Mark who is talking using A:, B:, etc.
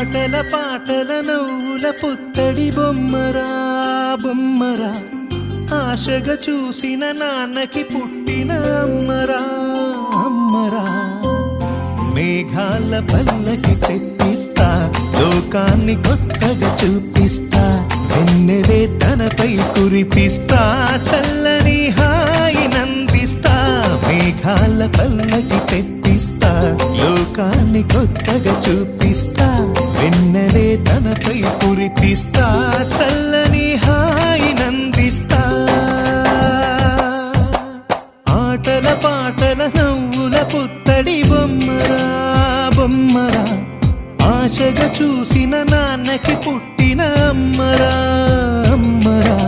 A: ఆటల పాటల నవ్వుల పుత్తడి బొమ్మరా బొమ్మరా, ఆశగా చూసిన నాన్నకి పుట్టిన అమ్మరా అమ్మరా. మేఘాల పల్లకి తెప్పిస్తా, లోకాన్ని కొత్తగా చూపిస్తా, వెన్నెలే తనపై కురిపిస్తా, చల్లని హాయి నందిస్తా. మేఘాల పల్లకి తెప్పిస్తా, లోకాన్ని కొత్తగా చూపిస్తా, వెన్నెలే తనపై కురిపిస్తా, చల్లని హాయి నందిస్తా. ఆటల పాటల నవ్వుల పుత్తడి బొమ్మరా బొమ్మరా, ఆశగా చూసిన నాన్నకి పుట్టిన అమ్మరా అమ్మరా.